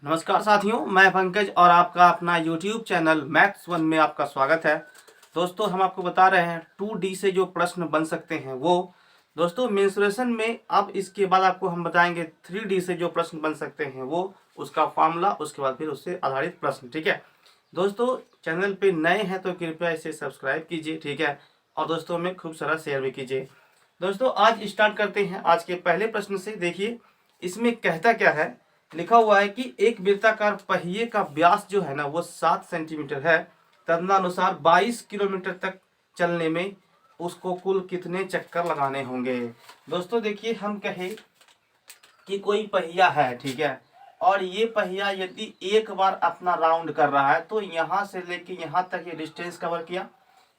नमस्कार साथियों, मैं पंकज और आपका अपना YouTube चैनल मैथ्स वन में आपका स्वागत है। दोस्तों, हम आपको बता रहे हैं 2D से जो प्रश्न बन सकते हैं वो दोस्तों मेंसुरेशन में। अब इसके बाद आपको हम बताएंगे 3D से जो प्रश्न बन सकते हैं वो उसका फॉर्मूला, उसके बाद फिर उससे आधारित प्रश्न। ठीक है दोस्तों, चैनल पे नए हैं तो कृपया इसे सब्सक्राइब कीजिए। ठीक है, और दोस्तों में खूब सारा शेयर भी कीजिए। दोस्तों, आज स्टार्ट करते हैं आज के पहले प्रश्न से। देखिए इसमें कहता क्या है, लिखा हुआ है कि एक वृत्ताकार पहिए का व्यास जो है ना वो 7 सेंटीमीटर है। तदनुसार 22 किलोमीटर तक चलने में उसको कुल कितने चक्कर लगाने होंगे। दोस्तों देखिए, हम कहें कि कोई पहिया है, ठीक है, और ये पहिया यदि एक बार अपना राउंड कर रहा है तो यहाँ से लेके यहाँ तक ये डिस्टेंस कवर किया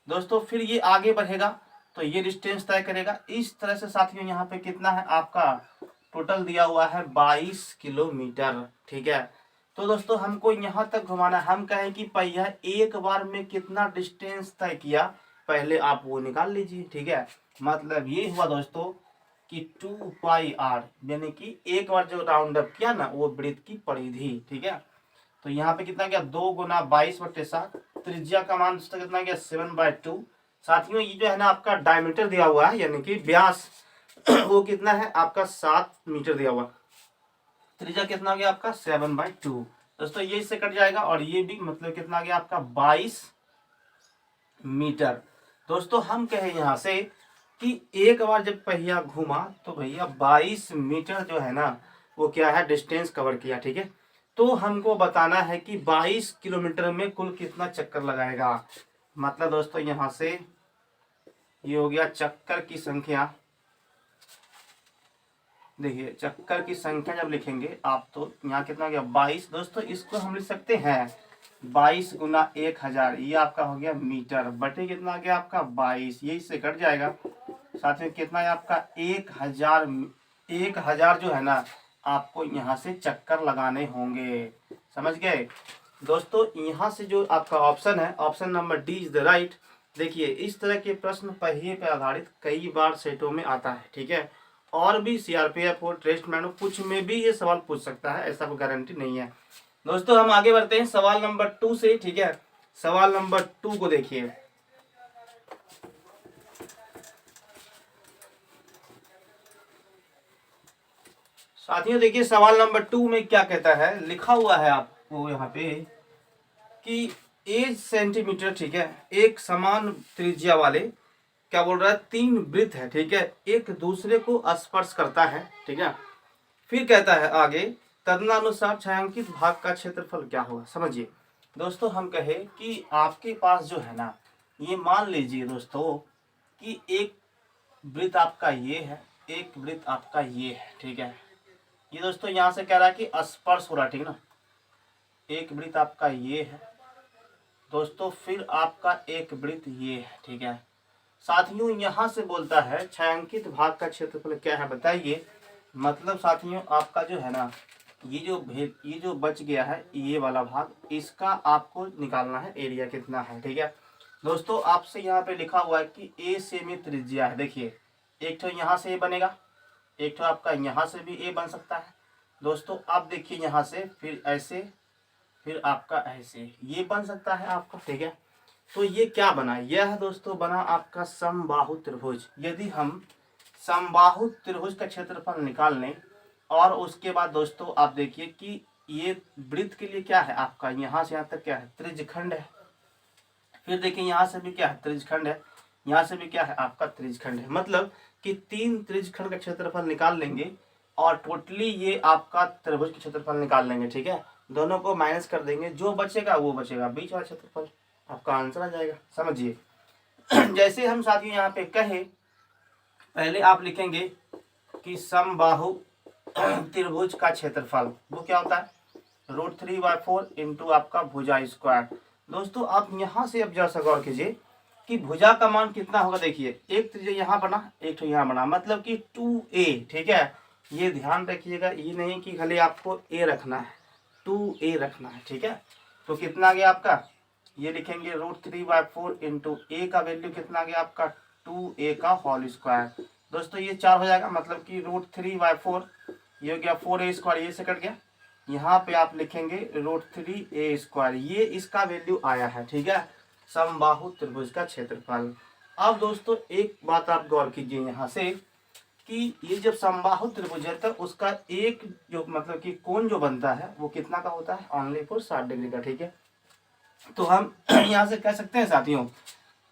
दोस्तों, फिर ये आगे बढ़ेगा तो ये डिस्टेंस तय करेगा। इस तरह से साथियों यहाँ पे कितना है आपका टोटल दिया हुआ है 22 किलोमीटर। ठीक है, तो दोस्तों हमको यहाँ तक घुमाना। हम कहें कि पहिया एक बार में कितना डिस्टेंस तय किया, पहले आप वो निकाल लीजिए। ठीक है, मतलब ये हुआ दोस्तों कि 2πr, यानी कि एक बार जो राउंड अप किया ना वो वृत्त की परिधि। ठीक है, तो यहाँ पे कितना गया 2 गुना 22/7। त्रिज्या का मान दोस्तों कितना गया 7/2। साथियों ये जो है ना आपका डायमीटर दिया हुआ है, यानी कि व्यास वो कितना है आपका 7 मीटर दिया हुआ। त्रिज्या कितना गया आपका 7/2। दोस्तों ये इससे कट जाएगा और ये भी, मतलब कितना गया आपका 22 मीटर। दोस्तों हम कहें यहाँ से कि एक बार जब पहिया घूमा तो भैया 22 मीटर जो है ना वो क्या है डिस्टेंस कवर किया। ठीक है, तो हमको बताना है कि 22 किलोमीटर में कुल कितना चक्कर लगाएगा। मतलब दोस्तों यहाँ से ये हो गया चक्कर की संख्या। देखिए चक्कर की संख्या जब लिखेंगे आप तो यहाँ कितना गया 22। दोस्तों इसको हम लिख सकते हैं 22 गुना 1000, ये आपका हो गया मीटर, बटे कितना आ गया आपका 22, ये इससे कट जाएगा। साथ में कितना है आपका 1000 जो है ना आपको यहाँ से चक्कर लगाने होंगे। समझ गए दोस्तों, यहाँ से जो आपका ऑप्शन है, option number D is the right. देखिए इस तरह के प्रश्न पहिए पर आधारित कई बार सेटों में आता है। ठीक है, और भी सीआरपीएफ हो, टेस्टमैन हो, कुछ में भी ये सवाल पूछ सकता है, ऐसा कोई गारंटी नहीं है। दोस्तों हम आगे बढ़ते हैं सवाल नंबर 2 से। ठीक है, सवाल नंबर 2 को देखिए। साथियों देखिए सवाल नंबर 2 में क्या कहता है, लिखा हुआ है आपको यहाँ पे कि 1 सेंटीमीटर, ठीक है, एक समान त्रिज्या वाले क्या बोल रहा है 3 वृत्त है, ठीक है, एक दूसरे को स्पर्श करता है। ठीक है, फिर कहता है आगे तदनुसार छायांकित भाग का क्षेत्रफल क्या होगा। समझिए दोस्तों, हम कहे कि आपके पास जो है ना, ये मान लीजिए दोस्तों कि एक वृत्त आपका ये है, एक वृत्त आपका ये है। ठीक है, ये दोस्तों यहाँ से कह रहा है कि स्पर्श हो रहा है। ठीक ना, एक वृत्त आपका ये है दोस्तों, फिर आपका एक वृत्त ये है। ठीक है, साथियों यहाँ से बोलता है छायांकित भाग का क्षेत्रफल क्या है बताइए। मतलब साथियों आपका जो है ना ये जो बच गया है ये वाला भाग, इसका आपको निकालना है एरिया कितना है। ठीक है दोस्तों, आपसे यहाँ पे लिखा हुआ है कि ए से में त्रिज्या है। देखिए एक तो यहाँ से ए बनेगा, एक तो आपका यहाँ से भी ए बन सकता है। दोस्तों आप देखिए यहाँ से फिर ऐसे, फिर आपका ऐसे ये बन सकता है आपका। ठीक है, तो ये क्या बना, यह दोस्तों बना आपका समबाहु त्रिभुज। यदि हम समबाहु त्रिभुज का क्षेत्रफल निकाल लें और उसके बाद दोस्तों आप देखिए कि ये वृत्त के लिए क्या है आपका, यहाँ से यहाँ तक क्या है त्रिज्यखंड है। फिर देखिए यहाँ से भी क्या है त्रिज्यखंड है, यहाँ से भी क्या है आपका त्रिज्यखंड है। मतलब कि 3 त्रिज्यखंड का क्षेत्रफल निकाल लेंगे और टोटली ये आपका त्रिभुज का क्षेत्रफल निकाल लेंगे। ठीक है, दोनों को माइनस कर देंगे, जो बचेगा वो बचेगा, बीच वाला क्षेत्रफल आपका आंसर आ जाएगा। समझिए जैसे हम साथियों यहाँ पे कहे, पहले आप लिखेंगे कि समबाहु त्रिभुज का क्षेत्रफल वो क्या होता है √3/4 इंटू आपका भुजा स्क्वायर। दोस्तों आप यहाँ से अब जरा सा गौर कीजिए कि भुजा का मान कितना होगा। देखिए एक त्रिज्या यहाँ बना, एक तो यहाँ बना, मतलब कि 2a। ठीक है, ये ध्यान रखिएगा, ये नहीं कि खाली आपको a रखना है, 2a रखना है। ठीक है, तो कितना आ गया आपका, ये लिखेंगे √3/4 इंटू ए का वैल्यू कितना आ गया आपका 2a का होल स्क्वायर। दोस्तों ये 4 हो जाएगा, मतलब कि √3/4 ये हो गया 4a स्क्वायर, ये से कट गया यहाँ पे आप लिखेंगे √3a²। ये इसका वैल्यू आया है, ठीक है, समबाहु त्रिभुज का क्षेत्रफल। अब दोस्तों एक बात आप गौर कीजिए यहाँ से कि ये जब समबाहु त्रिभुज है तो उसका एक जो मतलब कि कोण जो बनता है वो कितना का होता है, ओनली फॉर 60 डिग्री का, ठीक है। तो हम यहाँ से कह सकते हैं साथियों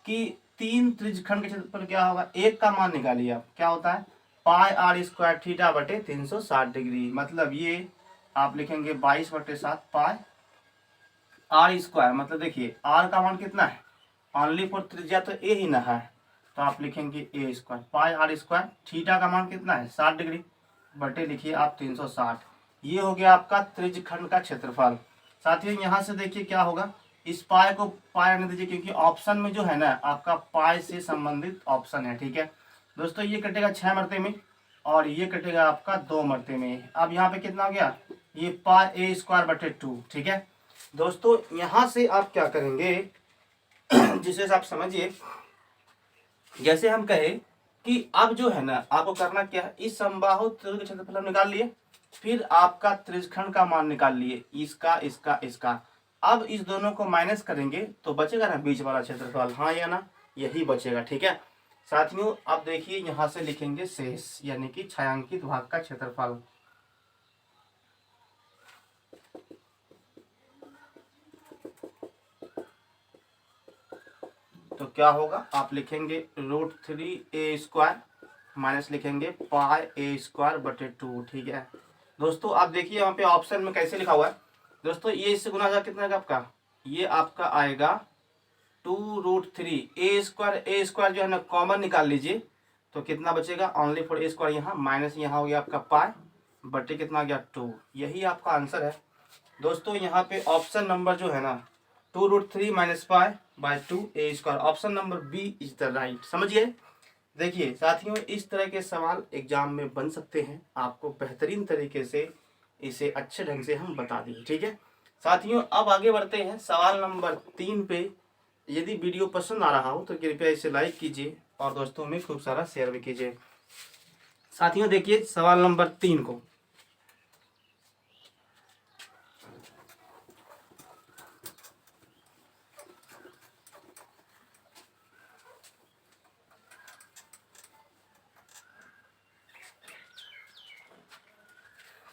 कि तीन त्रिज्यखंड के क्षेत्रफल क्या होगा, एक का मान निकालिए आप, क्या होता है πr² थीटा बटे 360 डिग्री। मतलब ये आप लिखेंगे 22/7 πr²। मतलब देखिए r का मान कितना है, ओनली फॉर त्रिज्या तो ए ही ना है, तो आप लिखेंगे a² πr²। थीटा का मान कितना है 60 डिग्री बटे लिखिए आप 360। ये हो गया आपका त्रिज्यखंड का क्षेत्रफल। साथियों यहाँ से देखिए क्या होगा, इस पाए को पाए रहने दीजिए क्योंकि ऑप्शन में जो है ना आपका पाए से संबंधित ऑप्शन है, ठीक है दोस्तों। ये कटेगा 6 मरते में और ये कटेगा आपका 2 मरते में। अब यहाँ पे कितना हो गया, ये πa² बटे 2, ठीक है दोस्तों। यहाँ से आप क्या करेंगे जिसे आप समझिए, जैसे हम कहे कि अब जो है ना आपको करना क्या है, इस समबाहु त्रिभुज का क्षेत्रफल हम निकाल लिए, फिर आपका त्रिज्यखंड का मान निकाल लिए, इसका इसका इसका। अब इस दोनों को माइनस करेंगे तो बचेगा ना बीच वाला क्षेत्रफल, हाँ या ना, यही बचेगा, ठीक है साथियों। अब देखिए यहाँ से लिखेंगे शेष यानी कि छायांकित भाग का क्षेत्रफल। तो क्या होगा, आप लिखेंगे √3a² माइनस लिखेंगे πa² बटे 2, ठीक है दोस्तों। आप देखिए यहाँ पे ऑप्शन में कैसे लिखा हुआ है दोस्तों, ये इससे गुना जा कितना का आपका, ये आपका आएगा 2√3a²। जो है ना कॉमन निकाल लीजिए तो कितना बचेगा, ओनली फॉर a² यहाँ माइनस यहाँ हो गया आपका पाई बटे कितना गया 2। यही आपका आंसर है दोस्तों। यहाँ पे ऑप्शन नंबर जो है ना 2√3 - π/2a², option number B is the right. समझिए देखिए साथियों, इस तरह के सवाल एग्जाम में बन सकते हैं, आपको बेहतरीन तरीके से इसे अच्छे ढंग से हम बता दिए, ठीक है साथियों। अब आगे बढ़ते हैं सवाल नंबर 3 पे। यदि वीडियो पसंद आ रहा हो तो कृपया इसे लाइक कीजिए और दोस्तों में खूब सारा शेयर भी कीजिए। साथियों देखिए सवाल नंबर 3 को,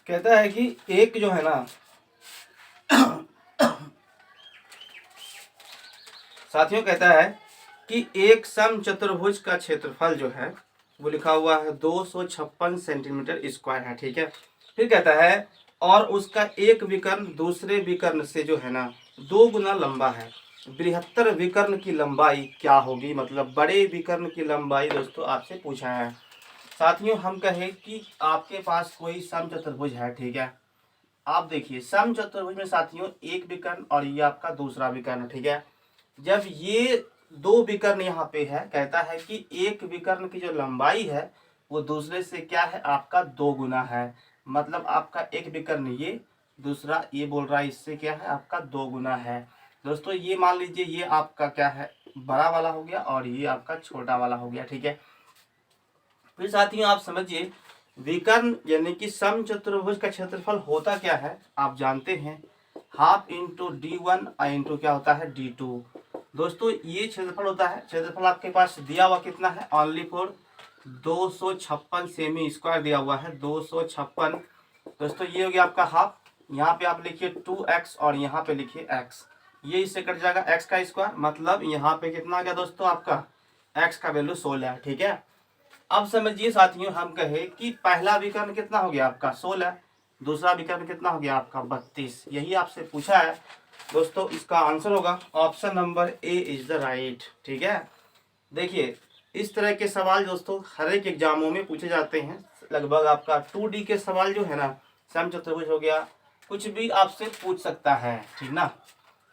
कहता है कि एक जो है ना साथियों कहता है कि एक समचतुर्भुज का क्षेत्रफल जो है वो लिखा हुआ है 256 सेंटीमीटर² है, ठीक है। फिर कहता है और उसका एक विकर्ण दूसरे विकर्ण से जो है ना 2 गुना लंबा है। बृहत्तर विकर्ण की लंबाई क्या होगी, मतलब बड़े विकर्ण की लंबाई दोस्तों आपसे पूछा है। साथियों हम कहे कि आपके पास कोई समचतुर्भुज है, ठीक है। आप देखिए समचतुर्भुज में साथियों एक विकर्ण और ये आपका दूसरा विकर्ण, ठीक है। जब ये 2 विकर्ण यहाँ पे है, कहता है कि एक विकर्ण की जो लंबाई है वो दूसरे से क्या है आपका 2 गुना है। मतलब आपका एक विकर्ण ये, दूसरा ये बोल रहा है इससे क्या है आपका 2 गुना है। दोस्तों ये मान लीजिए ये आपका क्या है बड़ा वाला हो गया और ये आपका छोटा वाला हो गया, ठीक है। फिर साथियों आप समझिए विकर्ण यानी कि समचतुर्भुज का क्षेत्रफल होता क्या है, आप जानते हैं हाफ इंटू d1 इंटू क्या होता है d2। दोस्तों ये क्षेत्रफल होता है, क्षेत्रफल आपके पास दिया हुआ कितना है, ओनली फॉर 256 सेमी² दिया हुआ है 256। दोस्तों ये हो गया आपका हाफ, यहाँ पे आप लिखिए 2x और यहाँ पे लिखिए x, ये इससे कट जाएगा x का स्क्वायर। मतलब यहाँ पे कितना आ गया दोस्तों आपका x का वैल्यू 16 है, ठीक है। अब समझिए साथियों हम कहे कि पहला विकर्ण कितना हो गया आपका 16, दूसरा विकर्ण कितना हो गया आपका 32। यही आपसे पूछा है दोस्तों, इसका आंसर होगा option number A is the right, ठीक है। देखिए इस तरह के सवाल दोस्तों हर एक एग्जामों में पूछे जाते हैं। लगभग आपका 2D के सवाल जो है ना, समचतुर्भुज हो गया, कुछ भी आपसे पूछ सकता है, ठीक ना।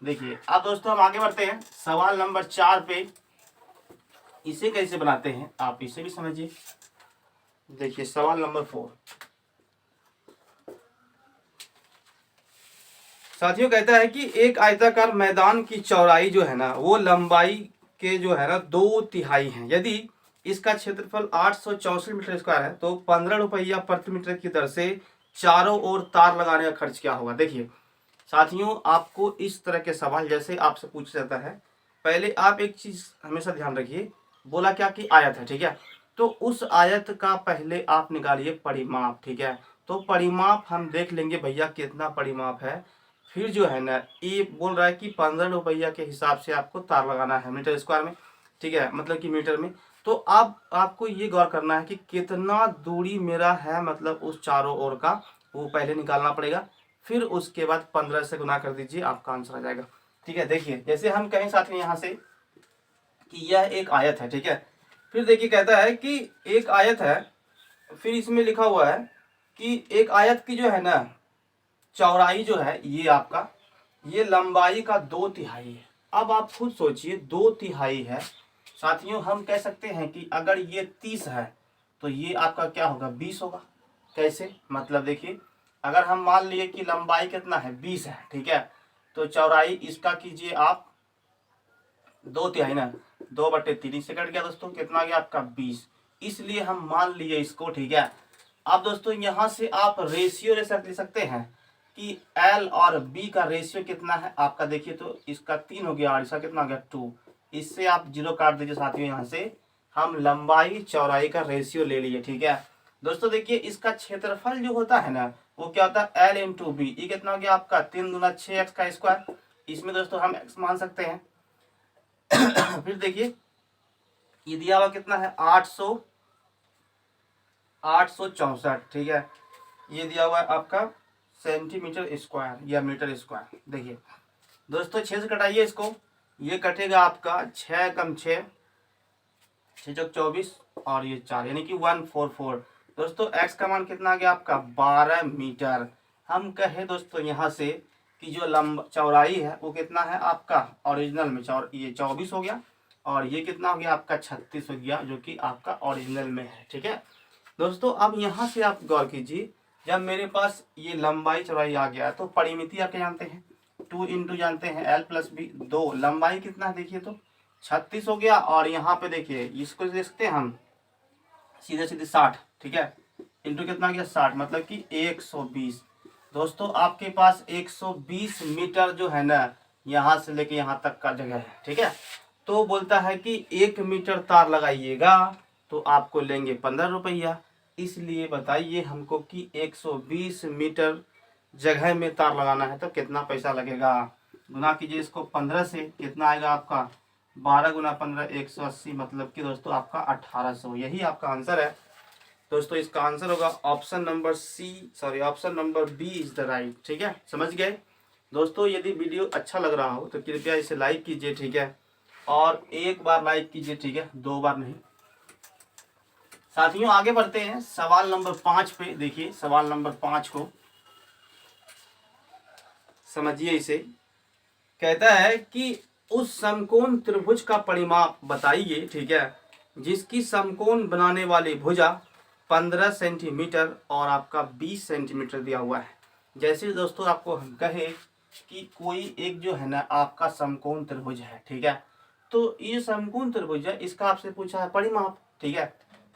देखिए अब दोस्तों हम आगे बढ़ते हैं सवाल नंबर 4 पे। इसे कैसे बनाते हैं आप इसे भी समझिए। देखिए सवाल नंबर 4 साथियों कहता है कि एक आयताकार मैदान की चौड़ाई जो है ना वो लंबाई के जो है ना 2/3 है। यदि इसका क्षेत्रफल 864 मीटर² है तो 15 रुपया प्रति मीटर की दर से चारों ओर तार लगाने का खर्च क्या होगा। देखिए साथियों, आपको इस तरह के सवाल जैसे आपसे पूछा जाता है, पहले आप एक चीज हमेशा ध्यान रखिए, बोला क्या कि आयत है, ठीक है, तो उस आयत का पहले आप निकालिए परिमाप, ठीक है। तो परिमाप हम देख लेंगे भैया कितना परिमाप है, फिर जो है ना ये बोल रहा है कि 15 रुपया के हिसाब से आपको तार लगाना है मीटर स्क्वायर में, ठीक है, मतलब कि मीटर में। तो आप आपको ये गौर करना है कि कितना दूरी मेरा है, मतलब उस चारों ओर का, वो पहले निकालना पड़ेगा, फिर उसके बाद 15 से गुना कर दीजिए, आपका आंसर आ जाएगा, ठीक है। देखिए जैसे हम कहें साथ में यहाँ से कि यह एक आयत है, ठीक है, फिर देखिए कहता है कि एक आयत है, फिर इसमें लिखा हुआ है कि एक आयत की जो है ना चौड़ाई जो है ये आपका, ये लंबाई का 2/3 है। अब आप खुद सोचिए 2/3 है साथियों, हम कह सकते हैं कि अगर ये 30 है तो ये आपका क्या होगा 20 होगा। कैसे, मतलब देखिए अगर हम मान लिए कि लंबाई कितना है 20 है, ठीक है, तो चौड़ाई इसका कीजिए आप 2/3 ना, 2/3 से कट गया दोस्तों, कितना गया आपका 20, इसलिए हम मान लिए इसको, ठीक है। अब दोस्तों यहाँ से आप रेशियो ले सकते हैं कि L और B का रेशियो कितना है आपका, देखिए तो इसका 3 हो गया और इसका कितना हो गया 2, इससे आप 0 काट दीजिए साथियों। यहाँ से हम लंबाई चौड़ाई का रेशियो ले लिए, ठीक है दोस्तों। देखिए इसका क्षेत्रफल जो होता है ना वो क्या होता है L इंटू बी, ये कितना हो गया आपका 3 दूना 6x का स्क्वायर, इसमें दोस्तों हम x मान सकते हैं। फिर देखिए ये दिया हुआ कितना है 864, ठीक है, ये दिया हुआ है आपका सेंटीमीटर स्क्वायर या मीटर स्क्वायर। देखिए दोस्तों 6 से कटाइए इसको, ये कटेगा आपका 6 कम 6, 6 चौक 24 और ये 4 यानी कि 144। दोस्तों x का मान कितना आ गया आपका 12 मीटर। हम कहे दोस्तों यहाँ से कि जो चौड़ाई है वो कितना है आपका ओरिजिनल में ये 24 हो गया और ये कितना हो गया आपका 36 हो गया, जो कि आपका ओरिजिनल में है, ठीक है दोस्तों। अब यहाँ से आप गौर कीजिए, जब मेरे पास ये लंबाई चौड़ाई आ गया तो परिमिति आप क्या जानते हैं 2 इंटू जानते हैं L प्लस बी, 2 लंबाई कितना है देखिए तो 36 हो गया और यहाँ पे देखिए इसको देखते हैं हम सीधे सीधे 60, ठीक है, इंटू कितना गया 60 मतलब कि 120। दोस्तों आपके पास 120 मीटर जो है ना यहाँ से लेके यहाँ तक का जगह है, ठीक है। तो बोलता है कि 1 मीटर तार लगाइएगा तो आपको लेंगे 15 रुपया। इसलिए बताइए हमको कि 120 मीटर जगह में तार लगाना है तो कितना पैसा लगेगा। गुना कीजिए इसको 15 से, कितना आएगा आपका 12 गुना 15 180, मतलब कि दोस्तों आपका 1800। यही आपका आंसर है दोस्तों। इसका आंसर होगा option number option number B is the right, ठीक है, समझ गए दोस्तों। यदि वीडियो अच्छा लग रहा हो तो कृपया इसे लाइक कीजिए, ठीक है, और एक बार लाइक कीजिए, ठीक है, 2 बार नहीं साथियों। आगे बढ़ते हैं सवाल नंबर 5 पे। देखिए सवाल नंबर 5 को समझिए, इसे कहता है कि उस समकोण त्रिभुज का परिमाप बताइए, ठीक है, जिसकी समकोण बनाने वाली भुजा 15 सेंटीमीटर और आपका 20 सेंटीमीटर दिया हुआ है। जैसे दोस्तों आपको हम कहे कि कोई एक जो है ना आपका समकोण त्रिभुज है, ठीक है, तो ये समकोण त्रिभुज है, इसका आपसे पूछा है परिमाप, ठीक है।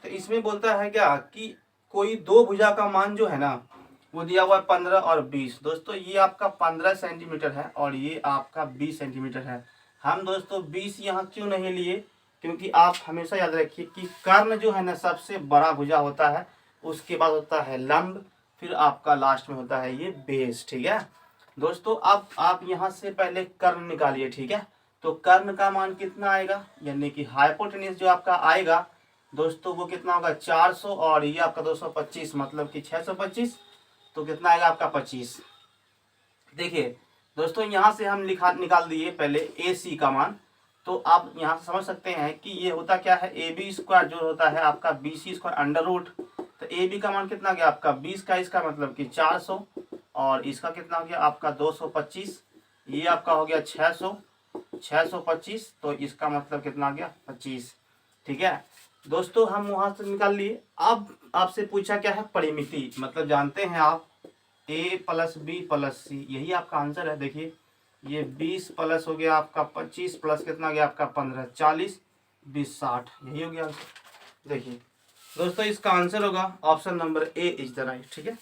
तो इसमें बोलता है क्या कि कोई दो भुजा का मान जो है ना वो दिया हुआ है 15 और 20। दोस्तों ये आपका 15 सेंटीमीटर है और ये आपका 20 सेंटीमीटर है। हम दोस्तों 20 यहाँ क्यों नहीं लिए, क्योंकि आप हमेशा याद रखिए कि कर्ण जो है ना सबसे बड़ा भुजा होता है, उसके बाद होता है लंब, फिर आपका लास्ट में होता है ये बेस, ठीक है दोस्तों। अब आप यहाँ से पहले कर्ण निकालिए, ठीक है, तो कर्ण का मान कितना आएगा, यानी कि हाइपोटेन्यूज जो आपका आएगा दोस्तों वो कितना होगा 400 और ये आपका 225 मतलब कि 625, तो कितना आएगा आपका 25। देखिए दोस्तों यहाँ से हम निकाल दिए पहले ए सी का मान, तो आप यहाँ से समझ सकते हैं कि ये होता क्या है ए बी स्क्वायर जो होता है आपका B C square under root. तो ए बी का मान कितना गया आपका 20 का, इसका मतलब कि 400 और इसका कितना हो गया आपका 225, ये आपका हो गया 625, तो इसका मतलब कितना आ गया 25, ठीक है दोस्तों। हम वहां से निकाल लिए। अब आपसे पूछा क्या है परिमिति, मतलब जानते हैं आप a प्लस बी प्लस सी, यही आपका आंसर है। देखिए ये 20 प्लस हो गया आपका 25 प्लस कितना गया आपका 15, 40 20 60, यही हो गया आंसर। देखिए दोस्तों इसका आंसर होगा option number A is the right, ठीक है।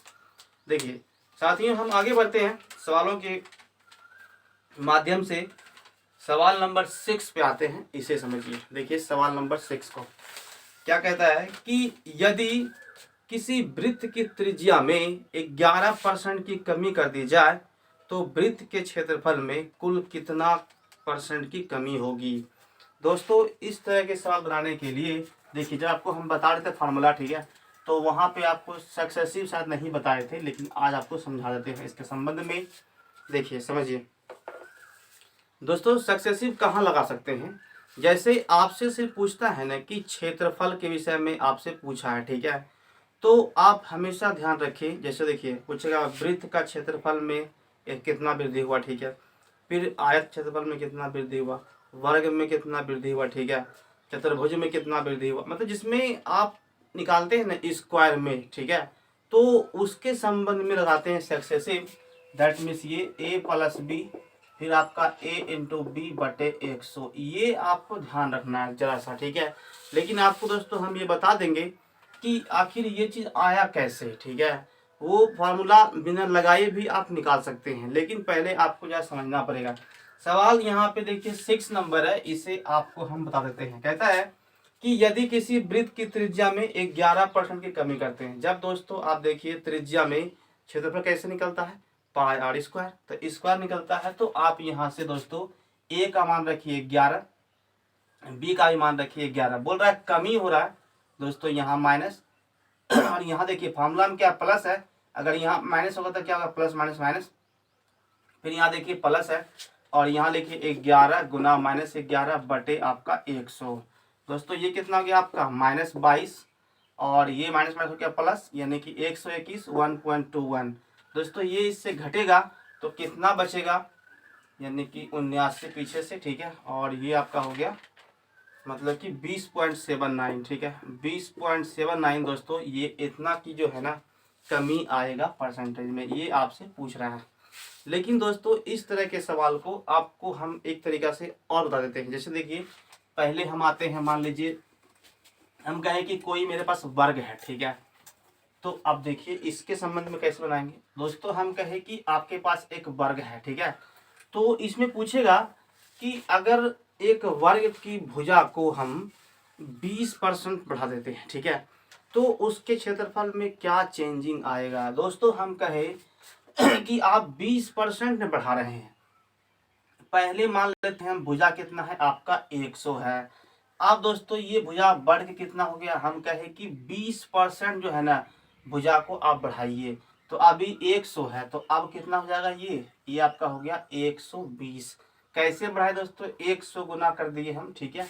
देखिए साथियों, हम आगे बढ़ते हैं सवालों के माध्यम से। सवाल नंबर 6 पे आते हैं, इसे समझिए। देखिए सवाल नंबर 6 को क्या कहता है कि यदि किसी वृत्त की त्रिज्या में 11% की कमी कर दी जाए तो वृत्त के क्षेत्रफल में कुल कितना % की कमी होगी। दोस्तों इस तरह के सवाल बनाने के लिए देखिए, जब आपको हम बता रहे थे फार्मूला, ठीक है, तो वहाँ पे आपको सक्सेसिव शायद नहीं बताए थे, लेकिन आज आपको समझा देते हैं इसके संबंध में। देखिए समझिए दोस्तों, सक्सेसिव कहाँ लगा सकते हैं। जैसे आपसे सिर्फ पूछता है ना कि क्षेत्रफल के विषय में आपसे पूछा है, ठीक है, तो आप हमेशा ध्यान रखिए। जैसे देखिए पूछेगा वृत्त का क्षेत्रफल में कितना वृद्धि हुआ, ठीक है, फिर आयत क्षेत्रफल में कितना वृद्धि हुआ, वर्ग में कितना वृद्धि हुआ, ठीक है, चतुर्भुज में कितना वृद्धि हुआ, मतलब जिसमें आप निकालते हैं ना स्क्वायर में, ठीक है, तो उसके संबंध में लगाते हैं सक्सेसिव। दैट मीन्स ये a प्लस बी, फिर आपका a इंटू बी बटे 100, ये आपको ध्यान रखना है जरा सा, ठीक है। लेकिन आपको दोस्तों हम ये बता देंगे कि आखिर ये चीज़ आया कैसे, ठीक है। वो फार्मूला बिना लगाए भी आप निकाल सकते हैं, लेकिन पहले आपको जरा समझना पड़ेगा। सवाल यहाँ पे देखिए 6 नंबर है, इसे आपको हम बता देते हैं। कहता है कि यदि किसी वृत्त की त्रिज्या में 11% की कमी करते हैं। जब दोस्तों आप देखिए त्रिज्या में क्षेत्रफल कैसे निकलता है, पाई आर स्क्वायर, तो स्क्वायर निकलता है। तो आप यहाँ से दोस्तों a का मान रखिए 11, b का भी मान रखिए 11। बोल रहा है कमी हो रहा है दोस्तों, यहाँ माइनस, और यहाँ देखिए फार्मूला में क्या प्लस है, अगर यहाँ माइनस होगा तो क्या होगा, प्लस माइनस माइनस, फिर यहाँ देखिए प्लस है, और यहाँ लिखिए 11 गुना -11 बटे आपका 100। दोस्तों ये कितना हो गया आपका -22, और ये माइनस माइनस हो गया प्लस, यानी कि 121 1.21। दोस्तों ये इससे घटेगा तो कितना बचेगा, यानी कि 79 पीछे से, ठीक है, और ये आपका हो गया मतलब कि 20.79, ठीक है, 20.79। दोस्तों ये इतना की जो है ना कमी आएगा परसेंटेज में, ये आपसे पूछ रहा है। लेकिन दोस्तों इस तरह के सवाल को आपको हम एक तरीका से और बता देते हैं। जैसे देखिए पहले हम आते हैं, मान लीजिए हम कहें कि कोई मेरे पास वर्ग है, ठीक है, तो अब देखिए इसके संबंध में कैसे बनाएंगे। दोस्तों हम कहें कि आपके पास एक वर्ग है, ठीक है, तो इसमें पूछेगा कि अगर एक वर्ग की भुजा को हम 20% बढ़ा देते हैं, ठीक है, तो उसके क्षेत्रफल में क्या चेंजिंग आएगा। दोस्तों हम कहें कि आप 20% बढ़ा रहे हैं। पहले मान लेते हैं हम भुजा कितना है आपका 100 है। अब दोस्तों ये भुजा बढ़ के कितना हो गया, हम कहें कि 20% जो है ना भुजा को आप बढ़ाइए, तो अभी 100 है, तो अब कितना हो जाएगा, ये आपका हो गया 120। कैसे बढ़ाए दोस्तों, 100 गुना कर दिए हम, ठीक है,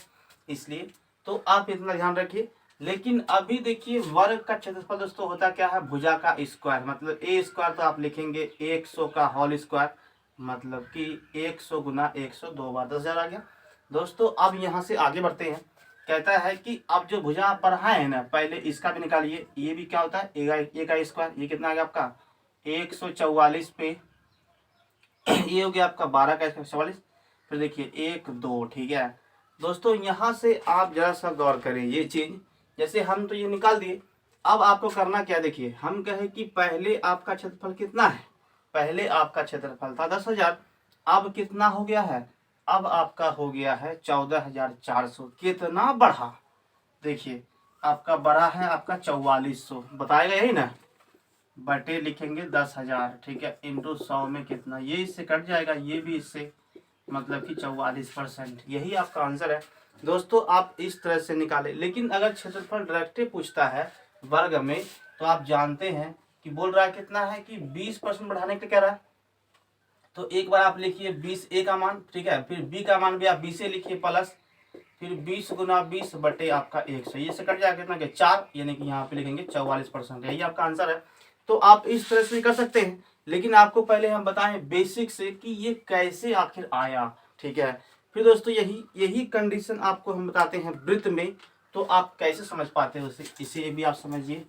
इसलिए तो आप इतना ध्यान रखिए। लेकिन अभी देखिए वर्ग का क्षेत्रफल दोस्तों होता क्या है, भुजा का स्क्वायर, मतलब ए स्क्वायर, तो आप लिखेंगे 100 का होल स्क्वायर, मतलब कि 100 गुना 100, 2 बार 10,000 आ गया। दोस्तों अब यहाँ से आगे बढ़ते हैं। कहता है कि अब जो भुजा आप बढ़ाए हैं ना, पहले इसका भी निकालिए। ये भी क्या होता है, ए का स्क्वायर, ये कितना आ गया आपका 144 पे, ये हो गया आपका 12 का स्क्वायर 44, फिर देखिए 1 2, ठीक है। दोस्तों यहाँ से आप जरा सा गौर करें ये चीज, जैसे हम तो ये निकाल दिए। अब आपको करना क्या, देखिए हम कहें कि पहले आपका क्षेत्रफल कितना है, पहले आपका क्षेत्रफल था 10,000, अब कितना हो गया है, अब आपका हो गया है 14,400। कितना बढ़ा, देखिए आपका बढ़ा है आपका 4400, बताएगा यही ना, बटे लिखेंगे 10,000, ठीक है, इंटू 100 में कितना, ये इससे कट जाएगा, ये भी इससे, मतलब कि 44%, यही आपका आंसर है। दोस्तों आप इस तरह से निकालें। लेकिन अगर क्षेत्रफल डायरेक्ट पूछता है वर्ग में, तो आप जानते हैं कि बोल रहा है कितना है कि 20% बढ़ाने के लिए कह रहा है, तो एक बार आप लिखिए 20 ए का मान, ठीक है, फिर बी का मान भी आप 20 लिखिए प्लस, फिर 20 गुना 20 बटे आपका 100, ये से कट जाएगा कितना, 4, यानी कि यहाँ पे लिखेंगे 44%, यही आपका आंसर है। तो आप इस तरह से कर सकते हैं, लेकिन आपको पहले हम बताएं बेसिक से कि ये कैसे आखिर आया, ठीक है। फिर दोस्तों यही कंडीशन आपको हम बताते हैं वृत्त में, तो आप कैसे समझ पाते हो उसे, इसे भी आप समझिए।